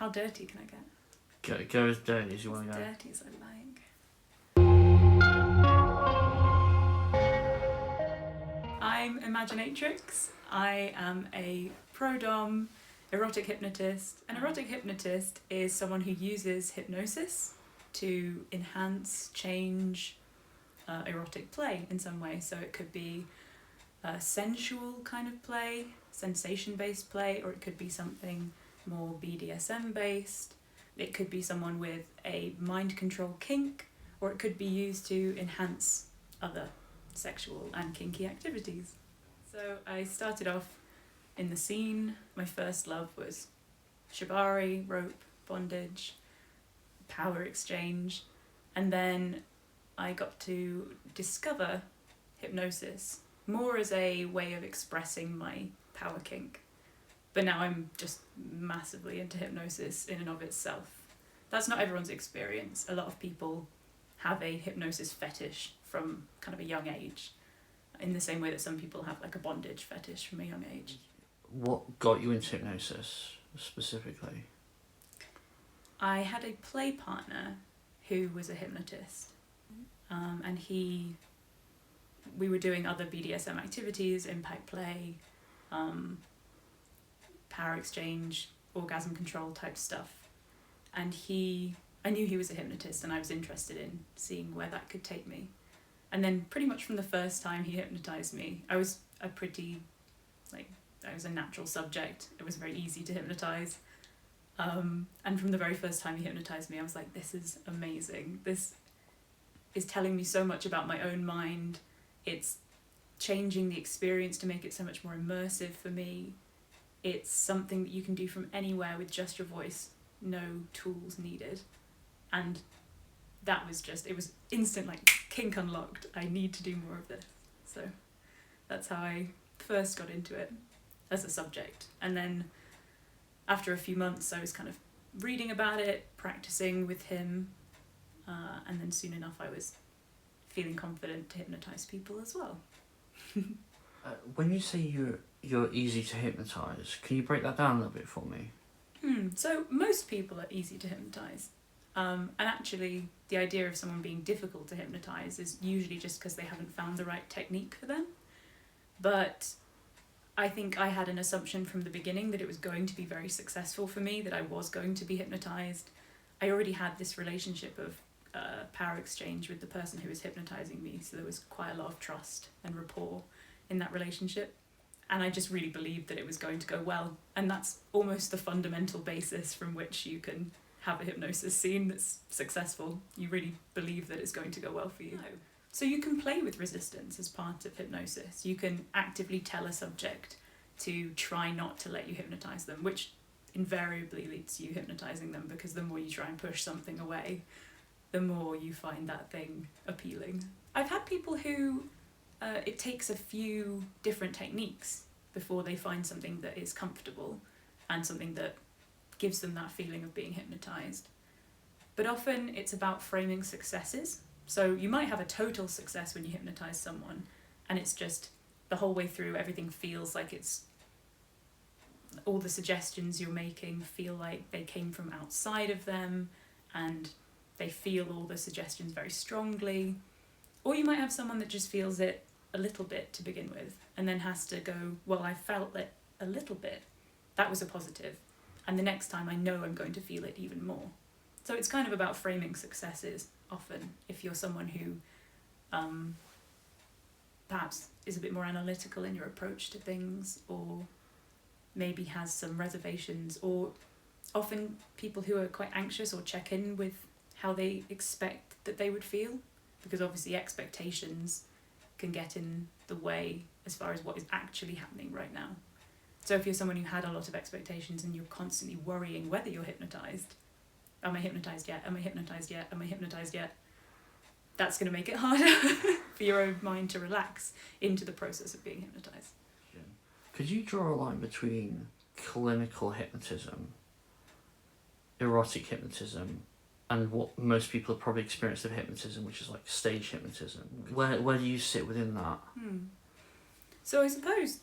How dirty can I get? Go as dirty as you want to go. As dirty as I like. I'm Imaginatrix. I am a pro-dom erotic hypnotist. An erotic hypnotist is someone who uses hypnosis to enhance, change erotic play in some way. So it could be a sensual kind of play, sensation-based play, or it could be something more Bdsm based. It could be someone with a mind control kink, or it could be used to enhance other sexual and kinky activities. So I started off in the scene. My first love was shibari, rope, bondage, power exchange, and then I got to discover hypnosis more as a way of expressing my power kink. But now I'm just massively into hypnosis in and of itself. That's not everyone's experience. A lot of people have a hypnosis fetish from kind of a young age, in the same way that some people have like a bondage fetish from a young age. What got you into hypnosis specifically? I had a play partner who was a hypnotist, and we were doing other BDSM activities, impact play, power exchange, orgasm control type stuff. And I knew he was a hypnotist, and I was interested in seeing where that could take me. And then pretty much from the first time he hypnotized me, I was a natural subject. It was very easy to hypnotize. And from the very first time he hypnotized me, I was like, this is amazing. This is telling me so much about my own mind. It's changing the experience to make it so much more immersive for me. It's something that you can do from anywhere with just your voice, no tools needed. And that was it was instant, like, kink unlocked. I need to do more of this. So that's how I first got into it as a subject. And then after a few months, I was kind of reading about it, practicing with him, and then soon enough I was feeling confident to hypnotize people as well. When you say you're easy to hypnotize, can you break that down a little bit for me? So most people are easy to hypnotize. And actually, the idea of someone being difficult to hypnotize is usually just because they haven't found the right technique for them. But I think I had an assumption from the beginning that it was going to be very successful for me, that I was going to be hypnotized. I already had this relationship of power exchange with the person who was hypnotizing me, so there was quite a lot of trust and rapport in that relationship. And I just really believed that it was going to go well. And that's almost the fundamental basis from which you can have a hypnosis scene that's successful. You really believe that it's going to go well for you. So you can play with resistance as part of hypnosis. You can actively tell a subject to try not to let you hypnotize them, which invariably leads to you hypnotizing them, because the more you try and push something away, the more you find that thing appealing. I've had people who it takes a few different techniques before they find something that is comfortable and something that gives them that feeling of being hypnotized. But often it's about framing successes. So you might have a total success when you hypnotize someone, and it's just the whole way through everything feels like it's all the suggestions you're making feel like they came from outside of them, and they feel all the suggestions very strongly. Or you might have someone that just feels it a little bit to begin with, and then has to go, well, I felt it a little bit. That was a positive. And the next time I know I'm going to feel it even more. So it's kind of about framing successes often, if you're someone who perhaps is a bit more analytical in your approach to things, or maybe has some reservations, or often people who are quite anxious or check in with how they expect that they would feel, because obviously expectations can get in the way as far as what is actually happening right now. So if you're someone who had a lot of expectations and you're constantly worrying whether you're hypnotized, am I hypnotized yet? Am I hypnotized yet? Am I hypnotized yet? That's going to make it harder for your own mind to relax into the process of being hypnotized. Could you draw a line between clinical hypnotism, erotic hypnotism, and what most people have probably experienced of hypnotism, which is like stage hypnotism? Where do you sit within that? So I suppose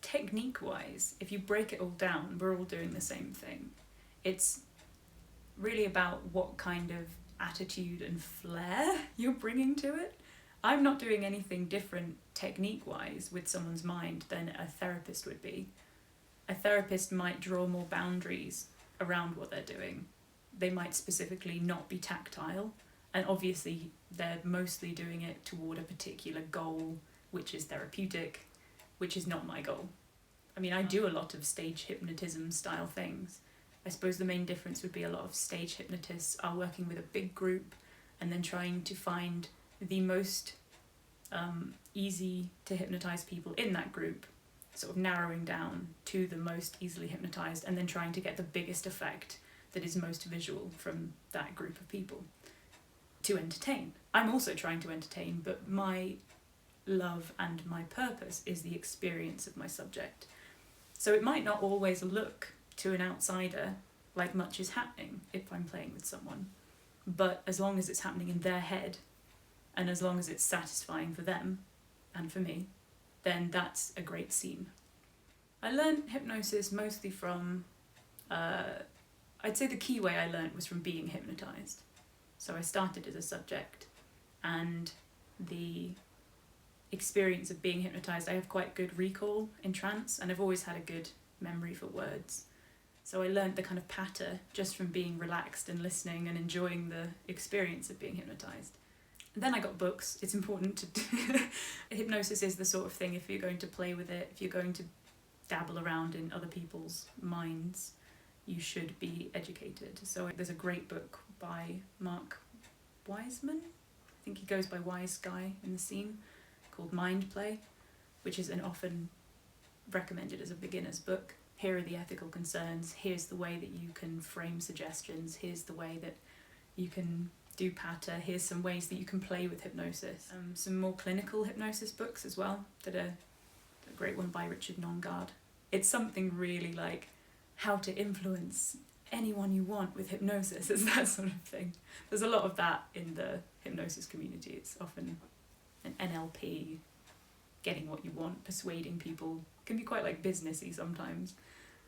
technique-wise, if you break it all down, we're all doing the same thing. It's really about what kind of attitude and flair you're bringing to it. I'm not doing anything different technique-wise with someone's mind than a therapist would be. A therapist might draw more boundaries around what they're doing. They might specifically not be tactile, and obviously they're mostly doing it toward a particular goal, which is therapeutic, which is not my goal. I mean, I do a lot of stage hypnotism style things. I suppose the main difference would be a lot of stage hypnotists are working with a big group and then trying to find the most easy to hypnotize people in that group, sort of narrowing down to the most easily hypnotized and then trying to get the biggest effect that is most visual from that group of people to entertain. I'm also trying to entertain, but my love and my purpose is the experience of my subject. So it might not always look to an outsider like much is happening if I'm playing with someone, but as long as it's happening in their head and as long as it's satisfying for them and for me, then that's a great scene. I learned hypnosis mostly from, I'd say the key way I learned was from being hypnotized. So I started as a subject, and the experience of being hypnotized, I have quite good recall in trance, and I've always had a good memory for words. So I learned the kind of patter just from being relaxed and listening and enjoying the experience of being hypnotized. And then I got books. It's important to hypnosis is the sort of thing, if you're going to play with it, if you're going to dabble around in other people's minds, you should be educated. So there's a great book by Mark Wiseman, I think he goes by Wise Guy in the scene, called Mind Play, which is an often recommended as a beginner's book. Here are the ethical concerns, here's the way that you can frame suggestions, here's the way that you can do patter, here's some ways that you can play with hypnosis. Some more clinical hypnosis books as well, that are a great one by Richard Nongard. It's something really like how to influence anyone you want with hypnosis, it's that sort of thing. There's a lot of that in the hypnosis community. It's often an NLP, getting what you want, persuading people. It can be quite like businessy sometimes,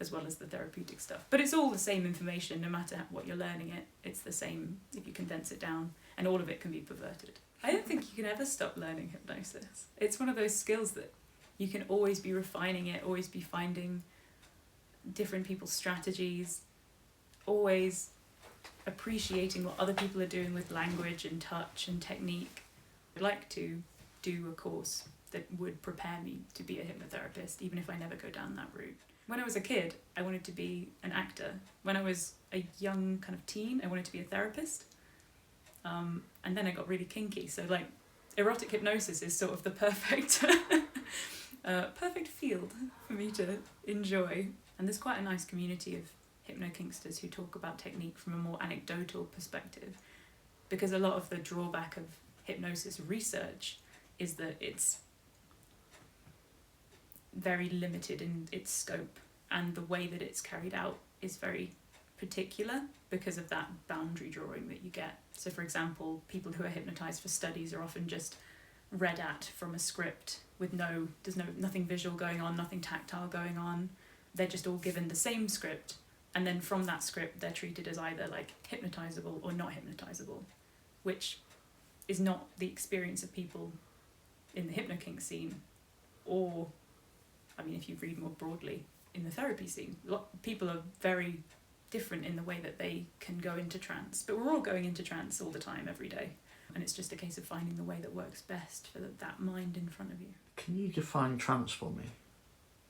as well as the therapeutic stuff. But it's all the same information, no matter what you're learning it. It's the same if you condense it down, and all of it can be perverted. I don't think you can ever stop learning hypnosis. It's one of those skills that you can always be refining it, always be finding different people's strategies, always appreciating what other people are doing with language and touch and technique. I'd like to do a course that would prepare me to be a hypnotherapist, even if I never go down that route. When I was a kid, I wanted to be an actor. When I was a young kind of teen, I wanted to be a therapist. And then I got really kinky. So like erotic hypnosis is sort of the perfect perfect field for me to enjoy. And there's quite a nice community of hypno-kinksters who talk about technique from a more anecdotal perspective, because a lot of the drawback of hypnosis research is that it's very limited in its scope, and the way that it's carried out is very particular because of that boundary drawing that you get. So for example, people who are hypnotized for studies are often just read at from a script with nothing visual going on, nothing tactile going on. They're just all given the same script, and then from that script they're treated as either like hypnotizable or not hypnotizable, which is not the experience of people in the hypno-kink scene, or I mean if you read more broadly in the therapy scene. People are very different in the way that they can go into trance, but we're all going into trance all the time, every day, and it's just a case of finding the way that works best for that mind in front of you. Can you define trance for me?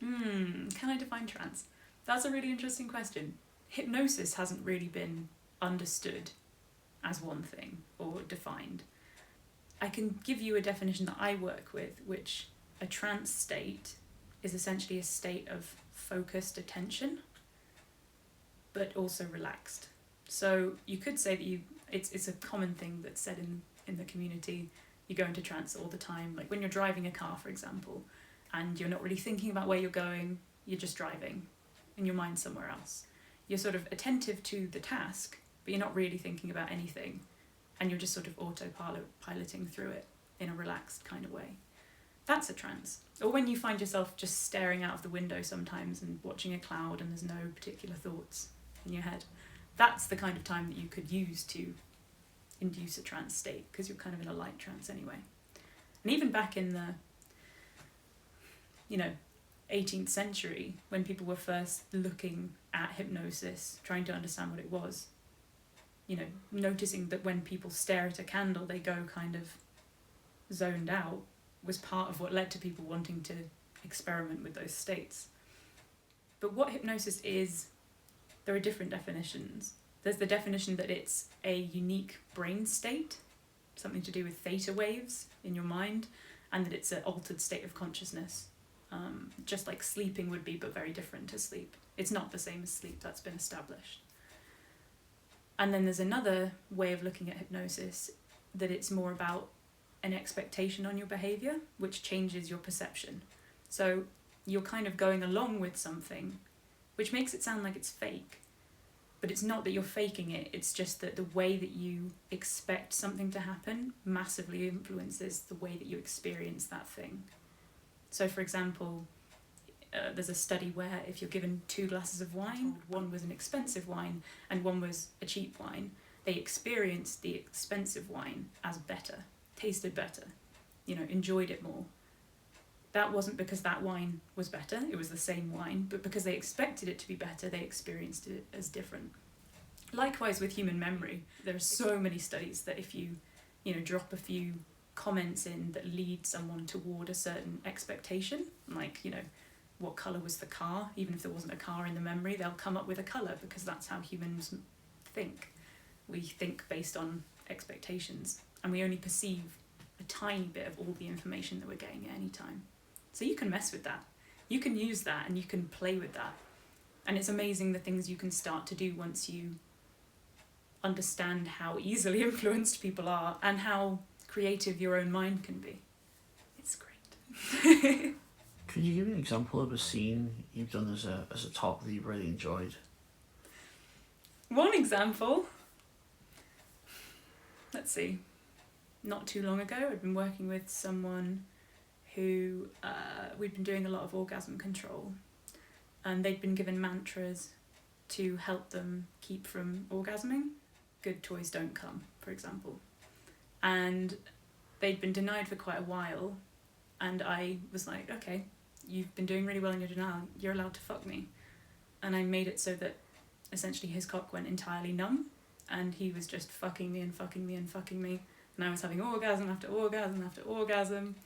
Can I define trance? That's a really interesting question. Hypnosis hasn't really been understood as one thing or defined. I can give you a definition that I work with, which a trance state is essentially a state of focused attention, but also relaxed. So you could say that it's a common thing that's said in the community. You go into trance all the time, like when you're driving a car, for example, and you're not really thinking about where you're going, you're just driving, and your mind's somewhere else. You're sort of attentive to the task, but you're not really thinking about anything, and you're just sort of autopiloting through it in a relaxed kind of way. That's a trance. Or when you find yourself just staring out of the window sometimes and watching a cloud and there's no particular thoughts. in your head. That's the kind of time that you could use to induce a trance state, because you're kind of in a light trance anyway. And even back in the, 18th century, when people were first looking at hypnosis, trying to understand what it was, noticing that when people stare at a candle, they go kind of zoned out, was part of what led to people wanting to experiment with those states. But what hypnosis is, there are different definitions. There's the definition that it's a unique brain state, something to do with theta waves in your mind, and that it's an altered state of consciousness, just like sleeping would be, but very different to sleep. It's not the same as sleep, that's been established. And then there's another way of looking at hypnosis, that it's more about an expectation on your behaviour, which changes your perception. So you're kind of going along with something, which makes it sound like it's fake. But it's not that you're faking it, it's just that the way that you expect something to happen massively influences the way that you experience that thing. So for example, there's a study where if you're given 2 glasses of wine, one was an expensive wine and one was a cheap wine, they experienced the expensive wine as better, tasted better, enjoyed it more. That wasn't because that wine was better, it was the same wine, but because they expected it to be better, they experienced it as different. Likewise with human memory, there are so many studies that if you, drop a few comments in that lead someone toward a certain expectation, like, what colour was the car, even if there wasn't a car in the memory, they'll come up with a colour because that's how humans think. We think based on expectations, and we only perceive a tiny bit of all the information that we're getting at any time. So you can mess with that. You can use that and you can play with that. And it's amazing the things you can start to do once you understand how easily influenced people are and how creative your own mind can be. It's great. Could you give me an example of a scene you've done as a top that you really enjoyed? One example. Let's see. Not too long ago, I'd been working with someone who we'd been doing a lot of orgasm control, and they'd been given mantras to help them keep from orgasming. Good toys don't come, for example. And they'd been denied for quite a while, and I was like, okay, you've been doing really well in your denial, you're allowed to fuck me. And I made it so that essentially his cock went entirely numb, and he was just fucking me and fucking me and fucking me, and I was having orgasm after orgasm after orgasm,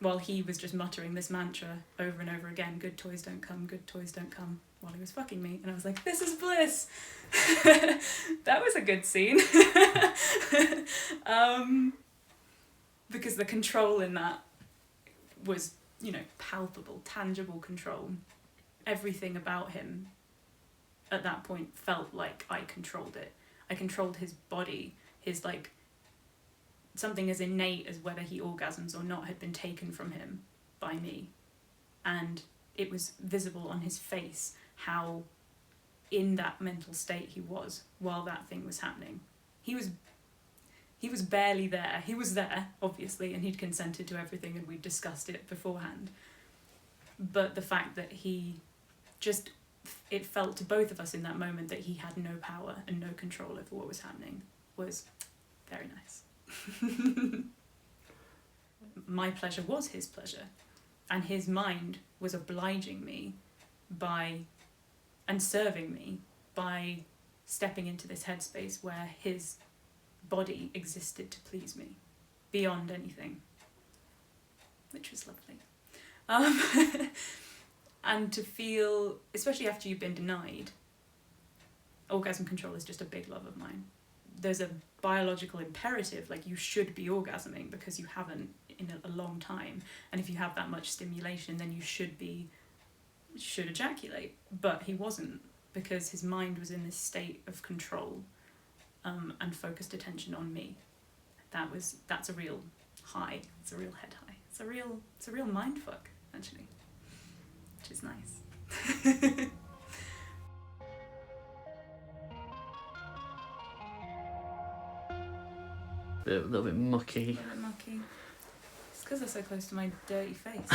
while he was just muttering this mantra over and over again, good toys don't come, good toys don't come, while he was fucking me. And I was like, this is bliss. That was a good scene. Because the control in that was, palpable, tangible control. Everything about him at that point felt like I controlled it. I controlled his body, his something as innate as whether he orgasms or not had been taken from him by me. And it was visible on his face how in that mental state he was while that thing was happening. He was barely there. He was there, obviously, and he'd consented to everything and we'd discussed it beforehand. But the fact that it felt to both of us in that moment that he had no power and no control over what was happening was very nice. My pleasure was his pleasure, and his mind was obliging me and serving me by stepping into this headspace where his body existed to please me beyond anything, which was lovely. And to feel, especially after you've been denied, orgasm control is just a big love of mine. There's a biological imperative, you should be orgasming because you haven't in a long time, and if you have that much stimulation then you should ejaculate, but he wasn't, because his mind was in this state of control and focused attention on me. That's a real high, it's a real head high, it's a real mind fuck actually, which is nice. A little bit mucky. A little bit mucky. It's because they're so close to my dirty face.